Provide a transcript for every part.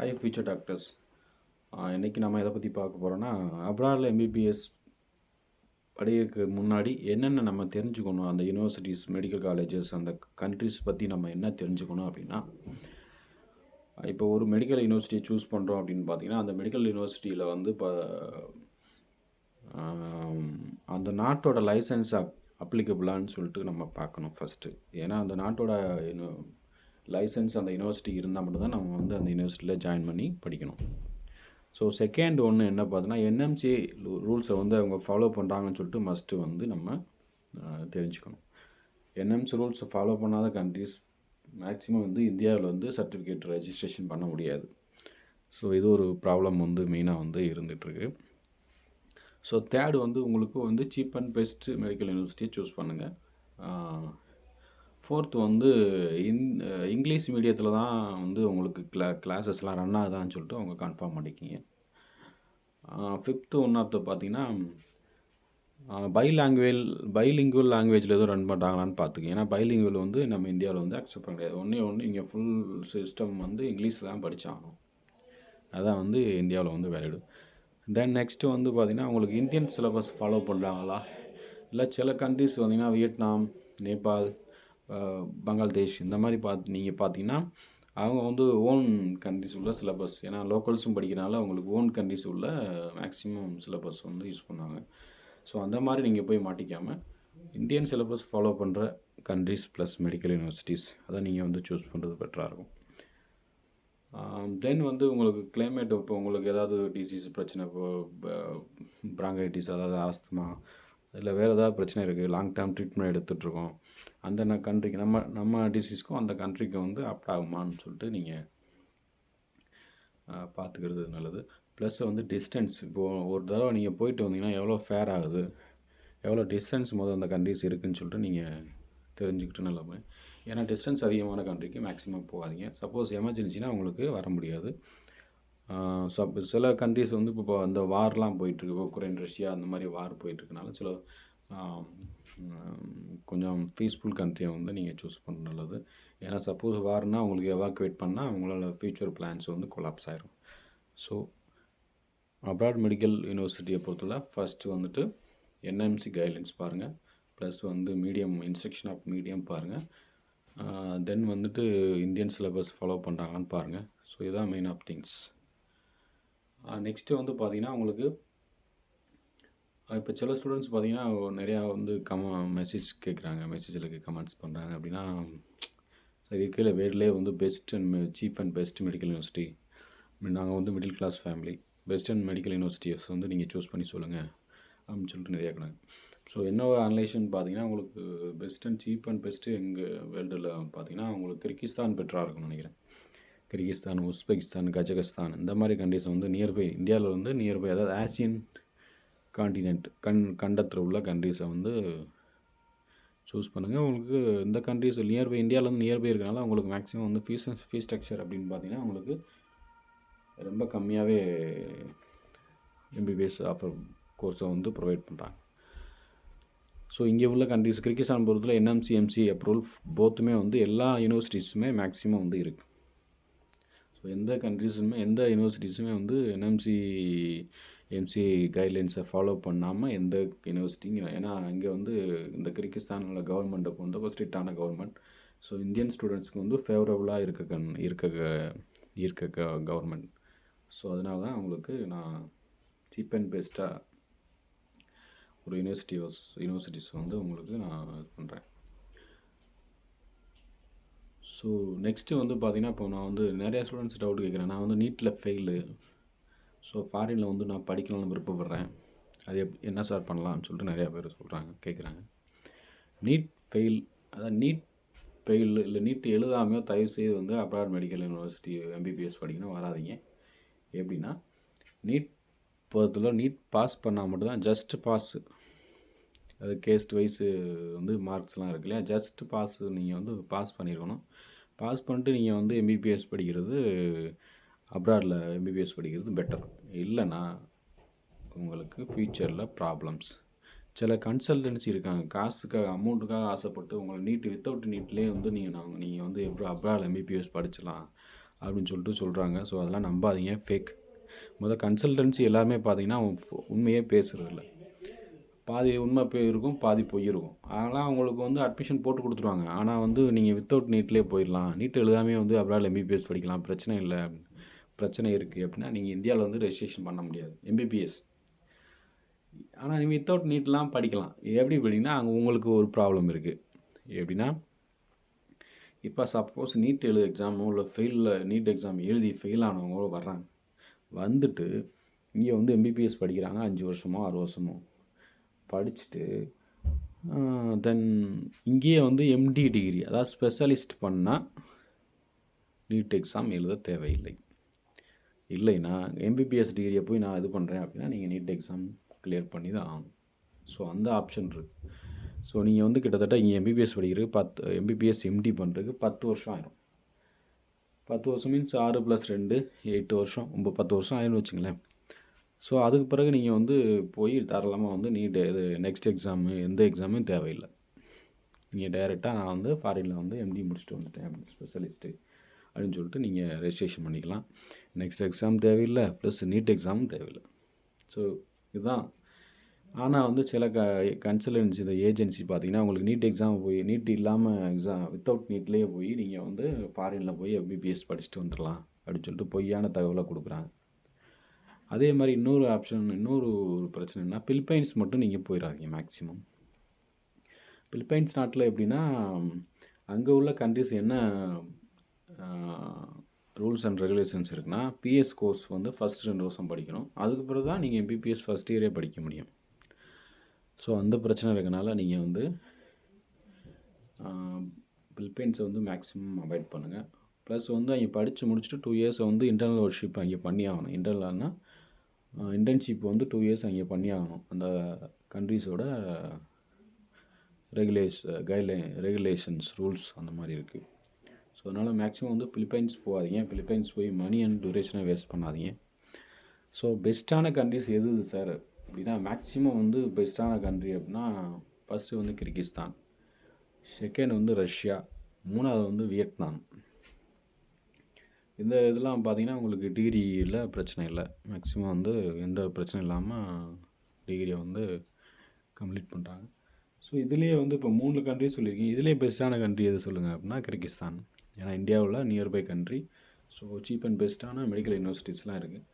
High future doctors. இன்றைக்கி நம்ம எதை பற்றி பார்க்க போகிறோன்னா, அப்ராடில் எம்பிபிஎஸ் படிக்கிறதுக்கு முன்னாடி என்னென்ன நம்ம தெரிஞ்சுக்கணும், அந்த யூனிவர்சிட்டிஸ், மெடிக்கல் காலேஜஸ், அந்த கண்ட்ரிஸ் பற்றி நம்ம என்ன தெரிஞ்சுக்கணும் அப்படின்னா, இப்போ ஒரு மெடிக்கல் யூனிவர்சிட்டியை சூஸ் பண்ணுறோம் அப்படின்னு பார்த்தீங்கன்னா, அந்த மெடிக்கல் யூனிவர்சிட்டியில் வந்து இப்போ அந்த நாட்டோட லைசன்ஸ் அப்ளிகபிளான்னு சொல்லிட்டு நம்ம பார்க்கணும் ஃபஸ்ட்டு. ஏன்னா அந்த நாட்டோட லைசன்ஸ் அந்த யூனிவர்சிட்டி இருந்தால் மட்டும்தான் நம்ம வந்து அந்த யூனிவர்சிட்டியில் ஜாயின் பண்ணி படிக்கணும். ஸோ செகண்ட் ஒன்று என்ன பார்த்தோன்னா, என்எம்சி ரூல்ஸை வந்து அவங்க ஃபாலோ பண்ணுறாங்கன்னு சொல்லிட்டு மஸ்ட்டு வந்து நம்ம தெரிஞ்சுக்கணும். என்எம்சி ரூல்ஸை ஃபாலோ பண்ணாத கண்ட்ரிஸ் மேக்ஸிமம் வந்து இந்தியாவில் வந்து சர்டிஃபிகேட் ரெஜிஸ்ட்ரேஷன் பண்ண முடியாது. ஸோ இது ஒரு ப்ராப்ளம் வந்து மெயினாக வந்து இருந்துகிட்ருக்கு. ஸோ தேர்டு வந்து உங்களுக்கு வந்து சீப் அண்ட் பெஸ்ட்டு மெடிக்கல் யூனிவர்சிட்டியை சூஸ் பண்ணுங்கள். ஃபோர்த்து வந்து இங்கிலீஷ் மீடியத்தில் தான் வந்து உங்களுக்கு கிளாஸஸ்லாம் ரன் ஆகுதான்னு சொல்லிட்டு அவங்க கன்ஃபார்ம் பண்ணிக்கிங்க. ஃபிஃப்த்து ஒன் ஆஃப் த பார்த்தீங்கன்னா, பைலிங்குவல் லாங்குவேஜில் எதுவும் ரன் பண்ணுறாங்களான்னு பார்த்துக்கங்க. ஏன்னா பைலிங்குவல் வந்து நம்ம இந்தியாவில் வந்து அக்செப்ட் பண்ண முடியாது. ஒன்று இங்கே ஃபுல் சிஸ்டம் வந்து இங்கிலீஷில் தான் படித்தாகணும். அதான் வந்து இந்தியாவில் வந்து வேலிடு. தென் நெக்ஸ்ட்டு வந்து பார்த்திங்கன்னா, உங்களுக்கு இந்தியன் சிலபஸ் ஃபாலோ பண்ணுறாங்களா, இல்லை சில கண்ட்ரிஸ் பார்த்திங்கன்னா வியட்நாம், நேபாள், பங்களாதேஷ் இந்த மாதிரி நீங்கள் பார்த்தீங்கன்னா அவங்க வந்து ஓன் கண்ட்ரிஸ் உள்ள சிலபஸ், ஏன்னா லோக்கல்ஸும் படிக்கிறனால அவங்களுக்கு ஓன் கண்ட்ரிஸ் உள்ள மேக்ஸிமம் சிலபஸ் வந்து யூஸ் பண்ணுவாங்க. ஸோ அந்த மாதிரி நீங்கள் போய் மாட்டிக்காமல் இந்தியன் சிலபஸ் ஃபாலோ பண்ணுற கண்ட்ரிஸ் ப்ளஸ் மெடிக்கல் யூனிவர்சிட்டிஸ் அதை நீங்கள் வந்து சூஸ் பண்ணுறது பெட்டராக இருக்கும். தென் வந்து உங்களுக்கு கிளைமேட், இப்போ உங்களுக்கு ஏதாவது டிசீஸ் பிரச்சனை, இப்போ பிராங்கைட்டிஸ், அதாவது ஆஸ்துமா, இல்லை வேறு ஏதாவது பிரச்சனை இருக்குது, லாங் டேர்ம் ட்ரீட்மெண்ட் எடுத்துகிட்ருக்கோம், அந்த கண்ட்ரிக்கு நம்ம டிசீஸ்க்கும் அந்த கண்ட்ரிக்கு வந்து அப்ட் ஆகுமான்னு சொல்லிட்டு நீங்கள் பார்த்துக்கிறது நல்லது. ப்ளஸ் வந்து டிஸ்டன்ஸ், இப்போது ஒரு தடவை நீங்கள் போயிட்டு வந்தீங்கன்னா எவ்வளோ ஃபேர் ஆகுது, எவ்வளோ டிஸ்டன்ஸ் அந்த கண்ட்ரிஸ் இருக்குதுன்னு சொல்லிட்டு நீங்கள் தெரிஞ்சுக்கிட்டு நல்லது. ஏன்னா டிஸ்டன்ஸ் அதிகமான கண்ட்ரிக்கு மேக்ஸிமம் போகாதீங்க. சப்போஸ் எமர்ஜென்சினா உங்களுக்கு வர முடியாது. ஸோ சில கண்ட்ரிஸ் வந்து இப்போ அந்த வார்லாம் போயிட்டுருக்கு, உக்ரைன், ரஷ்யா அந்த மாதிரி வார் போயிட்டுருக்கனால சில கொஞ்சம் பீஸ்ஃபுல் கண்ட்ரியை வந்து நீங்கள் சூஸ் பண்ண நல்லது. ஏன்னா சப்போஸ் வார்னால் உங்களுக்கு எவாக்குவேட் பண்ணால் அவங்களால ஃப்யூச்சர் பிளான்ஸ் வந்து கொலாப்ஸ் ஆகிரும். ஸோ அப்ராட் மெடிக்கல் யூனிவர்சிட்டியை பொறுத்தவரை ஃபஸ்ட்டு வந்துட்டு என்எம்சி கைட்லைன்ஸ் பாருங்கள், ப்ளஸ் வந்து மீடியம் இன்ஸ்ட்ரக்ஷன் ஆஃப் மீடியம் பாருங்கள், தென் வந்துட்டு இந்தியன் சிலபஸ் ஃபாலோ பண்ணுறாங்கன்னு பாருங்கள். ஸோ இதுதான் மெயின் ஆஃப் திங்ஸ். நெக்ஸ்ட்டு வந்து பார்த்திங்கன்னா, உங்களுக்கு இப்போ சில ஸ்டூடெண்ட்ஸ் பார்த்திங்கன்னா நிறையா வந்து மெசேஜ் கேட்குறாங்க, மெசேஜில் கமெண்ட்ஸ் பண்ணுறாங்க. அப்படின்னா இது கீழே வேர்லேயே வந்து best and cheap and best medical university, நாங்கள் வந்து middle class family, best and medical universities வந்து நீங்கள் சூஸ் பண்ணி சொல்லுங்கள் அப்படின்னு சொல்லிட்டு நிறையா இருக்கிறாங்க. ஸோ என்ன ஒரு அனலைசேஷன் பார்த்தீங்கன்னா, உங்களுக்கு best and cheap and best எங்கள் வேர்ல்டில் பார்த்தீங்கன்னா உங்களுக்கு கிர்கிஸ்தான் பெட்டராக இருக்கும்னு நினைக்கிறேன். கிர்கிஸ்தான், உஸ்பெகிஸ்தான், கஜகஸ்தான் இந்த மாதிரி கண்ட்ரிஸ் வந்து நியர்பை இந்தியாவில் வந்து நியர்பை, அதாவது ஆசியன் காண்டினென்ட் கண்டத்தில் உள்ள கண்ட்ரிஸை வந்து சூஸ் பண்ணுங்கள். உங்களுக்கு இந்த கண்ட்ரிஸ் நியர்பை இந்தியாவிலேருந்து நியர்பை இருக்கனால உங்களுக்கு மேக்ஸிமம் வந்து ஃபீஸ் ஸ்ட்ரக்சர் அப்படின்னு பார்த்தீங்கன்னா உங்களுக்கு ரொம்ப கம்மியாகவே எம்பிபிஎஸ் ஆஃபர் கோர்ஸை வந்து ப்ரொவைட் பண்ணுறாங்க. ஸோ இங்கே உள்ள கண்ட்ரிஸ் கிர்கிஸ்தான் பொறுத்தவரை என்எம்சி, எம்சி அப்ரூவல் போத்துமே வந்து எல்லா யூனிவர்சிட்டிஸுமே மேக்ஸிமம் வந்து இருக்குது. ஸோ எந்த கண்ட்ரிஸுமே எந்த யூனிவர்சிட்டிஸுமே வந்து என்எம்சி, எம்சி கைட்லைன்ஸை ஃபாலோ பண்ணாமல் எந்த யூனிவர்சிட்டிங்க, ஏன்னா இங்கே வந்து இந்த கிர்கிஸ்தானில் கவர்மெண்ட்டை வந்து ஸ்ட்ரிக்டான கவர்மெண்ட். ஸோ இந்தியன் ஸ்டூடெண்ட்ஸ்க்கு வந்து ஃபேவரபுளாக இருக்க கவர்மெண்ட். ஸோ அதனால தான் அவங்களுக்கு நான் சீப் அண்ட் பெஸ்ட்டாக ஒரு யூனிவர்சிட்டிஸ் வந்து உங்களுக்கு நான் இது பண்ணுறேன். ஸோ நெக்ஸ்ட்டு வந்து பார்த்திங்கன்னா, இப்போ நான் வந்து நிறையா ஸ்டூடெண்ட்ஸ் டவுட் கேட்குறேன். நான் வந்து நீட்டில் ஃபெயிலு, ஸோ ஃபாரினில் வந்து நான் படிக்கலாம்னு விருப்பப்படுறேன், அது என்ன சார் பண்ணலாம்னு சொல்லிட்டு நிறையா பேர் கேட்குறாங்க. நீட் ஃபெயில், அதாவது நீட் ஃபெயில் இல்லை நீட் எழுதாமையோ தயவுசெய்து வந்து அப்ராட் மெடிக்கல் யூனிவர்சிட்டி எம்பிபிஎஸ் படிக்கணும் வராதிங்க. எப்படின்னா, நீட் பொறுத்தவரை நீட் பாஸ் பண்ணால் மட்டும்தான், ஜஸ்ட் பாஸு, அது கேஸ்ட் வைஸு வந்து மார்க்ஸ்லாம் இருக்கு இல்லையா, ஜஸ்ட் பாஸு நீங்கள் வந்து பாஸ் பண்ணியிருக்கணும். பாஸ் பண்ணிட்டு நீங்கள் வந்து எம்பிபிஎஸ் படிக்கிறது, அப்ராடில் எம்பிபிஎஸ் படிக்கிறது பெட்டர். இல்லைன்னா உங்களுக்கு ஃப்யூச்சரில் ப்ராப்ளம்ஸ். சில கன்சல்டன்சி இருக்காங்க, காசுக்காக அமௌண்ட்டுக்காக ஆசைப்பட்டு உங்களை நீட் வித்தவுட் நீட்லேயே வந்து நீங்கள் வந்து அப்ராட் எம்பிபிஎஸ் படிச்சிடலாம் அப்படின்னு சொல்லிட்டு சொல்கிறாங்க. ஸோ அதெல்லாம் நம்பாதீங்க, ஃபேக். கன்சல்டன்சி எல்லாருமே பார்த்தீங்கன்னா உண்மையே பேசுகிறதில்ல. பாதி உண்மை இருக்கும், பாதி பொய் இருக்கும். அதெல்லாம் அவங்களுக்கு வந்து அட்மிஷன் போட்டு கொடுத்துருவாங்க. ஆனால் வந்து நீங்கள் வித்தவுட் நீட்லேயே போயிடலாம், நீட் எழுதாமே வந்து அப்ராட் எம்பிபிஎஸ் படிக்கலாம், பிரச்சனை இல்லை. பிரச்சனை இருக்குது அப்படின்னா நீங்கள் இந்தியாவில் வந்து ரெஜிஸ்ட்ரேஷன் பண்ண முடியாது எம்பிபிஎஸ். ஆனால் நீங்கள் வித்தவுட் நீட்லாம் படிக்கலாம். எப்படி படிங்கன்னா அங்கே உங்களுக்கு ஒரு ப்ராப்ளம் இருக்குது. எப்படின்னா இப்போ சப்போஸ் நீட் எக்ஸாமோ இல்லை நீட் எக்ஸாம் எழுதி ஃபெயில் ஆனவங்க வர்றாங்க. வந்துட்டு இங்கே வந்து எம்பிபிஎஸ் படிக்கிறாங்க 5 வருஷமோ 6 வருஷமோ படிச்சுட்டு தென் இங்கேயே வந்து எம்டி டிகிரி, அதாவது ஸ்பெஷலிஸ்ட் பண்ணால் நீட் எக்ஸாம் எழுத தேவையில்லை. இல்லைன்னா எம்பிபிஎஸ் டிகிரியை போய் நான் இது பண்ணுறேன் அப்படின்னா நீங்கள் நீட் எக்ஸாம் கிளியர் பண்ணி தான் ஆகணும். ஸோ அந்த ஆப்ஷன் இருக்குது. ஸோ நீங்கள் வந்து கிட்டத்தட்ட இங்கே எம்பிபிஎஸ் படிக்கிறதுக்கு எம்பிபிஎஸ் எம்டி பண்ணுறதுக்கு 10 வருஷம் ஆயிரும். 10 வருஷம் மீன்ஸ் 6 + 2 8 வருஷம், 10 வருஷம் ஆயிரும்னு வச்சுங்களேன். ஸோ அதுக்கு பிறகு நீங்கள் வந்து போய் தாராளமாக வந்து இது நெக்ஸ்ட் எக்ஸாமு எந்த எக்ஸாமும் தேவையில்லை. நீங்கள் டைரெக்டாக நான் வந்து ஃபாரினில் வந்து எம்டி முடிச்சுட்டு வந்துட்டேன் அப்படின்னு ஸ்பெஷலிஸ்ட்டு அப்படின்னு சொல்லிட்டு நீங்கள் ரெஜிஸ்ட்ரேஷன் பண்ணிக்கலாம். நெக்ஸ்ட் எக்ஸாம் தேவையில்லை, ப்ளஸ் நீட் எக்ஸாமும் தேவையில்லை. ஸோ இதுதான். ஆனால் வந்து சில கன்சல்டன்சி இந்த ஏஜென்சி பார்த்தீங்கன்னா உங்களுக்கு நீட் எக்ஸாம் போய் நீட் இல்லாமல் எக்ஸாம் வித்தவுட் நீட்லேயே போய் நீங்கள் வந்து ஃபாரினில் போய் எம்பிபிஎஸ் படிச்சுட்டு வந்துடலாம் அப்படின்னு சொல்லிட்டு பொய்யான தகவலை கொடுக்குறாங்க. அதே மாதிரி இன்னொரு பிரச்சனைனா பிலிப்பைன்ஸ் மட்டும் நீங்கள் போயிடாதீங்க. மேக்ஸிமம் பிலிப்பைன்ஸ் நாட்டில் எப்படின்னா அங்கே உள்ள கண்ட்ரிஸ் என்ன ரூல்ஸ் அண்ட் ரெகுலேஷன்ஸ் இருக்குன்னா பிஎஸ் கோர்ஸ் வந்து ஃபஸ்ட் 2 வருஷம் படிக்கணும். அதுக்கு பிறகு தான் நீங்கள் எம்பிபிஎஸ் ஃபஸ்ட் இயரே படிக்க முடியும். ஸோ அந்த பிரச்சனை இருக்கனால நீங்கள் வந்து பிலிப்பைன்ஸை வந்து மேக்ஸிமம் அவாய்ட் பண்ணுங்கள். ப்ளஸ் வந்து அங்கே படித்து முடிச்சுட்டு 2 இயர்ஸை வந்து இன்டர்னல் ஒர்க்ஷிப் அங்கே பண்ணி ஆகணும். இன்டர்ன்ஷிப் வந்து 2 இயர்ஸ் அங்கே பண்ணி ஆகணும். அந்த கண்ட்ரிஸோட ரெகுலேஷன்ஸ் ரூல்ஸ் அந்த மாதிரி இருக்குது. ஸோ அதனால் மேக்ஸிமம் வந்து பிலிப்பைன்ஸ் போகாதீங்க. பிலிப்பைன்ஸ் போய் மணி அண்ட் டூரேஷனை வேஸ்ட் பண்ணாதீங்க. ஸோ பெஸ்ட்டான கண்ட்ரிஸ் எது சார் அப்படின்னா மேக்ஸிமம் வந்து பெஸ்ட்டான கண்ட்ரி அப்படின்னா ஃபஸ்ட்டு வந்து கிர்கிஸ்தான், செகண்ட் வந்து ரஷ்யா, 3வது வந்து வியட்நாம். இந்த இதெல்லாம் பார்த்திங்கன்னா உங்களுக்கு டிகிரியில் பிரச்சனை இல்லை. மேக்ஸிமம் வந்து எந்த பிரச்சனை இல்லாமல் டிகிரியை வந்து கம்ப்ளீட் பண்ணுறாங்க. ஸோ இதுலேயே வந்து இப்போ 3 கண்ட்ரி சொல்லியிருக்கீங்க. இதுலேயே பெஸ்ட்டான கண்ட்ரி எது சொல்லுங்கள் அப்படின்னா கிர்கிஸ்தான். ஏன்னா இந்தியாவில் nearby country. So cheap and பெஸ்ட்டான மெடிக்கல் யூனிவர்சிட்டிஸ்லாம் இருக்குது.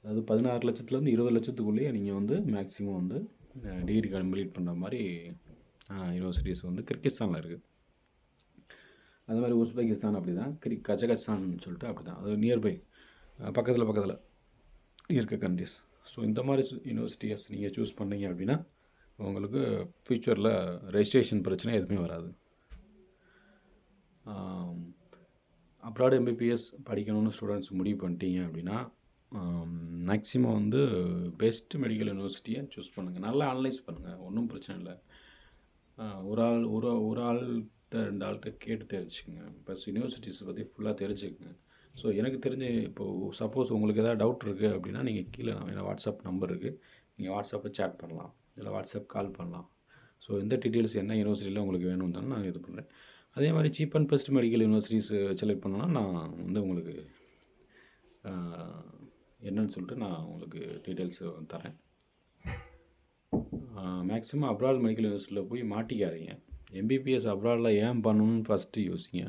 அதாவது 16 லட்சத்துலேருந்து 20 லட்சத்துக்குள்ளேயே நீங்கள் வந்து மேக்ஸிமம் வந்து டிகிரி கம்ப்ளீட் பண்ணுற மாதிரி யூனிவர்சிட்டிஸ் வந்து கிர்கிஸ்தானில் இருக்குது. அது மாதிரி உஸ்பெகிஸ்தான் அப்படி தான், கஜகஸ்தான் சொல்லிட்டு அப்படி தான். அது நியர்பை பக்கத்தில் இருக்க கண்ட்ரிஸ். ஸோ இந்த மாதிரி யூனிவர்சிட்டிஸ் நீங்கள் சூஸ் பண்ணீங்க அப்படின்னா உங்களுக்கு ஃப்யூச்சரில் ரெஜிஸ்ட்ரேஷன் பிரச்சனை எதுவுமே வராது. அப்ராட் எம்பிபிஎஸ் படிக்கணும்னு ஸ்டூடெண்ட்ஸ் முடிவு பண்ணிட்டீங்க அப்படின்னா மேக்ஸிமம் வந்து பெஸ்ட் மெடிக்கல் யூனிவர்சிட்டியை சூஸ் பண்ணுங்கள். நல்லா அனலைஸ் பண்ணுங்கள், ஒன்றும் பிரச்சனை இல்லை. ஒரு ஆள்கிட்ட 2 ஆள்கிட்ட கேட்டு தெரிஞ்சுக்கங்க. ப்ளஸ் யூனிவர்சிட்டிஸை பற்றி ஃபுல்லாக தெரிஞ்சுக்கங்க. ஸோ எனக்கு தெரிஞ்சு இப்போது சப்போஸ் உங்களுக்கு எதாவது டவுட் இருக்குது அப்படின்னா நீங்கள் கீழே என்னோட வாட்ஸ்அப் நம்பர் இருக்குது, நீங்கள் வாட்ஸ்அப்பில் சேட் பண்ணலாம், இல்லை வாட்ஸ்அப் கால் பண்ணலாம். ஸோ எந்த டீட்டெயில்ஸ் என்ன யூனிவர்சிட்டியில் உங்களுக்கு வேணும் தானே நான் இது பண்ணுறேன். அதே மாதிரி cheap and best medical universities select பண்ணோன்னா நான் வந்து உங்களுக்கு என்னன்னு சொல்லிட்டு நான் உங்களுக்கு டீட்டெயில்ஸ் தரேன். மேக்ஸிமம் அப்ராட் மெடிக்கல் யூனிவர்சிட்டியில் போய் மாட்டிக்காதீங்க. எம்பிபிஎஸ் அப்ராடில் ஏன் பண்ணணும்னு ஃபஸ்ட்டு யோசிங்க.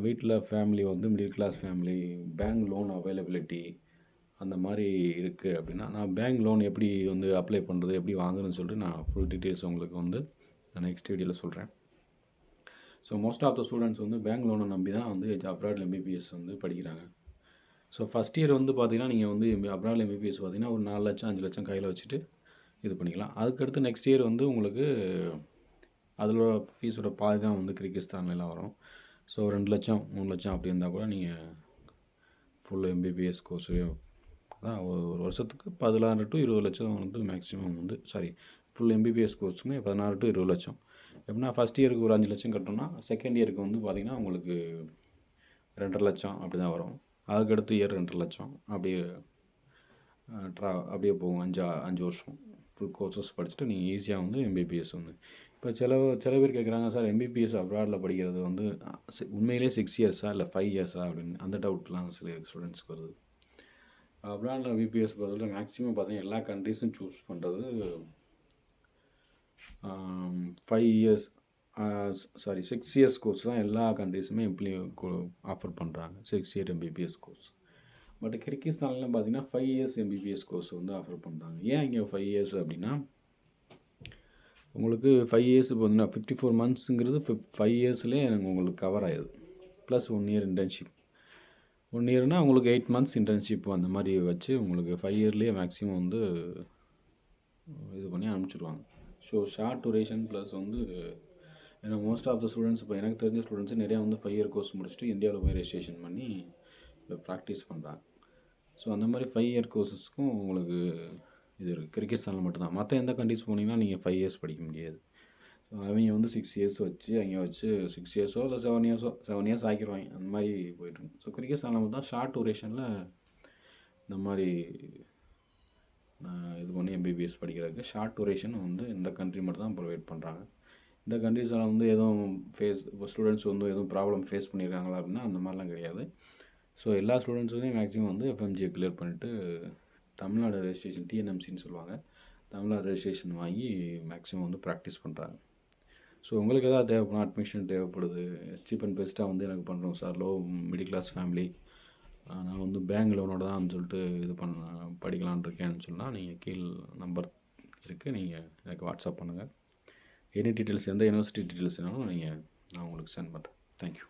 வீட்டில் ஃபேமிலி வந்து middle class family, bank loan availability அந்த மாதிரி இருக்குது அப்படின்னா நான் பேங்க் லோன் எப்படி வந்து அப்ளை பண்ணுறது, எப்படி வாங்குறதுன்னு சொல்லிட்டு நான் ஃபுல் டீட்டெயில்ஸ் உங்களுக்கு வந்து நெக்ஸ்ட் வீடியோவில் சொல்கிறேன். So most of the students வந்து பேங்க் லோனை நம்பி தான் வந்து அப்ராட் எம்பிபிஎஸ் வந்து படிக்கிறாங்க. ஸோ ஃபஸ்ட் இயர் வந்து பார்த்திங்கன்னா நீங்கள் வந்து அப்ராட் எம்பிபிஎஸ் பார்த்திங்கன்னா ஒரு 4 லட்சம் 5 லட்சம் கையில் வச்சுட்டு இது பண்ணிக்கலாம். அதுக்கடுத்து நெக்ஸ்ட் இயர் வந்து உங்களுக்கு அதில் ஃபீஸோட பாதி தான் வந்து கிர்கிஸ்தான்லாம் வரும். ஸோ 2 லட்சம் 3 லட்சம் அப்படி இருந்தால் கூட நீங்கள் ஃபுல் எம்பிபிஎஸ் கோர்ஸு அதான் ஒரு வருஷத்துக்கு 16 to 20 லட்சம் வந்து மேக்ஸிமம் வந்து ஃபுல் எம்பிபிஎஸ் கோர்ஸுமே 16 to 20 லட்சம். எப்படின்னா ஃபஸ்ட் இயருக்கு ஒரு 5 லட்சம் கட்டணும்னா செகண்ட் இயருக்கு வந்து பார்த்திங்கன்னா உங்களுக்கு 2.5 லட்சம் அப்படி தான் வரும். அதுக்கடுத்து இயர் 2.5 லட்சம் அப்படியே போகும். 5 வருஷம் ஃபுல் கோர்சஸ் படிச்சுட்டு நீங்கள் ஈஸியாக வந்து எம்பிபிஎஸ் வந்து இப்போ இப்போ சில பேர் கேட்குறாங்க, சார் எம்பிபிஎஸ் அப்ராடில் படிக்கிறது வந்து உண்மையிலே 6 இயர்ஸா இல்லை 5 இயர்ஸா அப்படின்னு அந்த டவுட்லாம் சில ஸ்டூடெண்ட்ஸ்க்கு வருது. அப்ராடில் பிபிஎஸ் பொறுத்தவரை மேக்ஸிமம் பார்த்தீங்கன்னா எல்லா கண்ட்ரீஸும் சூஸ் பண்ணுறது 5 இயர்ஸ், சாரி 6 இயர்ஸ் கோர்ஸ் தான் எல்லா கண்ட்ரீஸுமே ஆஃபர் பண்ணுறாங்க, 6 இயர் எம்பிபிஎஸ் கோர்ஸ். பட் கிர்கிஸ்தான்லாம் பார்த்தீங்கன்னா 5 இயர்ஸ் எம்பிபிஎஸ் கோர்ஸ் வந்து ஆஃபர் பண்ணுறாங்க. ஏன் இங்கே 5 இயர்ஸ் அப்படின்னா, உங்களுக்கு 5 இயர்ஸ் இப்போ வந்து 54 மந்த்ஸுங்கிறது 5 இயர்ஸ்லேயே எனக்கு உங்களுக்கு கவர் ஆகிடுது. Plus 1 year internship. 1 இயர்னால் உங்களுக்கு 8 மந்த்ஸ் இன்டர்ன்ஷிப் அந்த மாதிரி வச்சு உங்களுக்கு 5 இயர்லேயே மேக்ஸிமம் வந்து இது பண்ணி அனுப்பிச்சிடுவாங்க. ஸோ ஷார்ட் டூரேஷன் ப்ளஸ் வந்து ஏன்னா மோஸ்ட் ஆஃப் த ஸ்டூடெண்ட்ஸ் இப்போ எனக்கு தெரிஞ்ச ஸ்டூடெண்ட்ஸு நிறையா வந்து 5 இயர் கோர்ஸ் முடிச்சுட்டு இந்தியாவில் போய் ரெஜிஸ்ட்ரேஷன் பண்ணி இப்போ ப்ராக்டிஸ் பண்ணுறாங்க. ஸோ அந்த மாதிரி 5 இயர் கோர்ஸஸ்க்கும் உங்களுக்கு இது இருக்குது. கிர்கிஸ்தானில் மட்டும்தான். மற்ற எந்த கண்ட்ரிஸ் போனீங்கன்னா நீங்கள் 5 இயர்ஸ் படிக்க முடியாது. ஸோ அவங்க வந்து 6 இயர்ஸ் வச்சு அங்கே வச்சு 6 இயர்ஸோ இல்லை 7 இயர்ஸ் ஆக்கிடுவாங்க. அந்த மாதிரி போயிட்டுருக்கு. ஸோ கிர்கிஸ்தானில் மட்டும் தான் ஷார்ட் டூரேஷனில் இந்த மாதிரி இது பண்ணி எம்பிபிஎஸ் படிக்கிறதுக்கு ஷார்ட் டூரேஷன் வந்து இந்த கண்ட்ரி மட்டும் தான் ப்ரொவைட் பண்ணுறாங்க. இந்த கண்ட்ரிஸில் வந்து எதுவும் இப்போ ஸ்டூடெண்ட்ஸ் வந்து எதுவும் ப்ராப்ளம் ஃபேஸ் பண்ணியிருக்காங்களா அப்படின்னா அந்த மாதிரிலாம் கிடையாது. ஸோ எல்லா ஸ்டூடெண்ட்ஸுமே மேக்ஸிமம் வந்து எஃப்எம்ஜியை கிளியர் பண்ணிவிட்டு தமிழ்நாடு ரெஜிஸ்ட்ரேஷன் டிஎன்எம்சின்னு சொல்லுவாங்க, தமிழ்நாடு ரெஜிஸ்ட்ரேஷன் வாங்கி மேக்ஸிமம் வந்து ப்ராக்டிஸ் பண்ணுறாங்க. ஸோ உங்களுக்கு எதாவது தேவைப்படும், அட்மிஷன் தேவைப்படுது, சீப் அண்ட் பெஸ்ட்டாக வந்து எனக்கு பண்ணுறோம் sir, low middle class family, நான் வந்து பேங்க் லோனோட தான் சொல்லிட்டு இது படிக்கலான் இருக்கேன்னு சொன்னால் நீங்கள் கீழ் நம்பர் இருக்குது, நீங்கள் எனக்கு வாட்ஸ்அப் பண்ணுங்கள். எனி டீட்டெயில்ஸ் எந்த யூனிவர்சிட்டி டீட்டெயில்ஸ் வேணாலும் நான் உங்களுக்கு சென்ட் பண்ணுறேன். தேங்க்யூ.